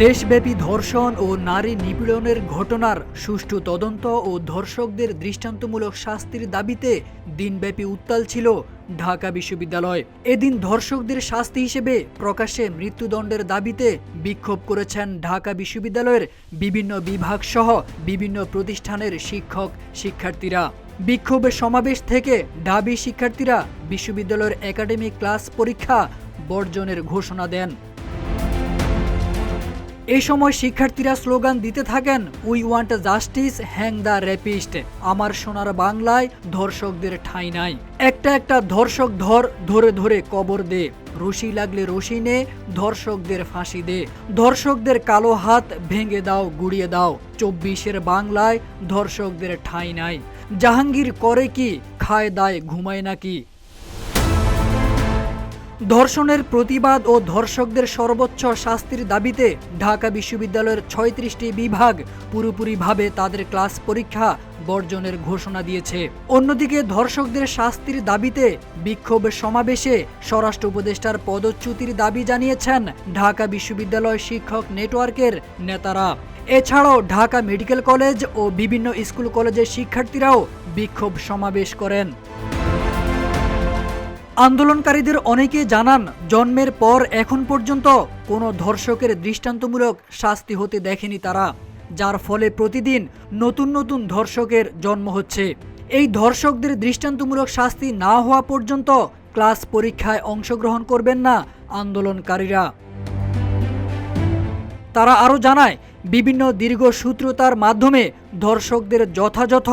দেশব্যাপী ধর্ষণ ও নারী নিপীড়নের ঘটনার সুষ্ঠু তদন্ত ও ধর্ষকদের দৃষ্টান্তমূলক শাস্তির দাবিতে দিনব্যাপী উত্তাল ছিল ঢাকা বিশ্ববিদ্যালয়। এদিন ধর্ষকদের শাস্তি হিসেবে প্রকাশ্যে মৃত্যুদণ্ডের দাবিতে বিক্ষোভ করেছেন ঢাকা বিশ্ববিদ্যালয়ের বিভিন্ন বিভাগ সহ বিভিন্ন প্রতিষ্ঠানের শিক্ষক শিক্ষার্থীরা। বিক্ষোভের সমাবেশ থেকে ঢাবি শিক্ষার্থীরা বিশ্ববিদ্যালয়ের একাডেমিক ক্লাস পরীক্ষা বর্জনের ঘোষণা দেন। এই সময় শিক্ষার্থীরা স্লোগান দিতে থাকেন, we want justice, hang the rapist. আমার সোনার বাংলায় ধর্ষকদের ঠাঁই নাই। একটা একটা ধর্ষক ধরে ধরে কবর দে, রশি লাগলে রশি নে, ধর্ষকদের ফাঁসি দে, ধর্ষকদের কালো হাত ভেঙে দাও, গুড়িয়ে দাও। 24-এর বাংলায় ধর্ষকদের ঠাঁই নাই। জাহাঙ্গীর করে কি, খায় দায় ঘুমায় নাকি? ধর্ষণের প্রতিবাদ ও ধর্ষকদের সর্বোচ্চ শাস্তির দাবিতে ঢাকা বিশ্ববিদ্যালয়ের ৩৬টি বিভাগ পুরোপুরিভাবে তাদের ক্লাস পরীক্ষা বর্জনের ঘোষণা দিয়েছে। অন্যদিকে ধর্ষকদের শাস্তির দাবিতে বিক্ষোভ সমাবেশে স্বরাষ্ট্র উপদেষ্টার পদচ্যুতির দাবি জানিয়েছেন ঢাকা বিশ্ববিদ্যালয় শিক্ষক নেটওয়ার্কের নেতারা। এছাড়াও ঢাকা মেডিকেল কলেজ ও বিভিন্ন স্কুল কলেজের শিক্ষার্থীরাও বিক্ষোভ সমাবেশ করেন। আন্দোলনকারীদের অনেকে জানান, জন্মের পর এখন পর্যন্ত কোনো ধর্ষকের দৃষ্টান্তমূলক শাস্তি হতে দেখেনি তারা, যার ফলে প্রতিদিন নতুন নতুন ধর্ষকের জন্ম হচ্ছে। এই ধর্ষকদের দৃষ্টান্তমূলক শাস্তি না হওয়া পর্যন্ত ক্লাস পরীক্ষায় অংশগ্রহণ করবেন না আন্দোলনকারীরা। তারা আরও জানায়, বিভিন্ন দীর্ঘসূত্রতার মাধ্যমে ধর্ষকদের যথাযথ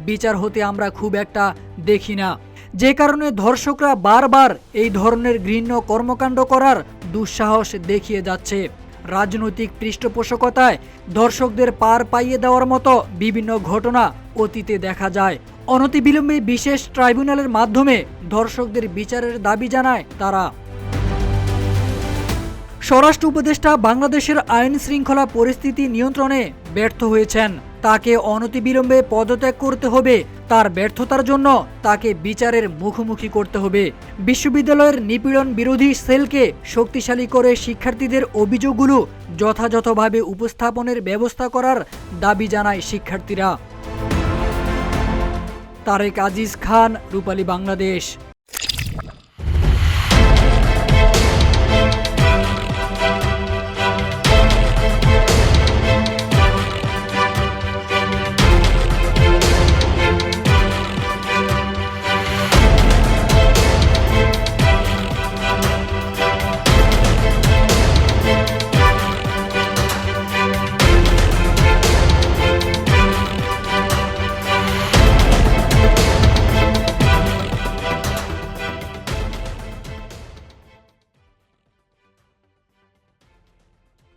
বিচার হতে আমরা খুব একটা দেখি না, যে কারণে ধর্ষকরা বারবার এই ধরনের ঘৃণ্য কর্মকাণ্ড করার দুঃসাহস দেখিয়ে যাচ্ছে। রাজনৈতিক পৃষ্ঠপোষকতায় ধর্ষকদের পার পাইয়ে দেওয়ার মতো বিভিন্ন ঘটনা অতীতে দেখা যায়। অনতিবিলম্বে বিশেষ ট্রাইব্যুনালের মাধ্যমে ধর্ষকদের বিচারের দাবি জানায় তারা। স্বরাষ্ট্র উপদেষ্টা বাংলাদেশের আইন শৃঙ্খলা পরিস্থিতি নিয়ন্ত্রণে ব্যর্থ হয়েছেন। তাকে অনতিবিলম্বে পদত্যাগ করতে হবে। তার ব্যর্থতার জন্য তাকে বিচারের মুখোমুখি করতে হবে। বিশ্ববিদ্যালয়ের নিপীড়ন বিরোধী সেলকে শক্তিশালী করে শিক্ষার্থীদের অভিযোগগুলো যথাযথভাবে উপস্থাপনের ব্যবস্থা করার দাবি জানায় শিক্ষার্থীরা। তারেক আজিজ খান, রূপালী বাংলাদেশ।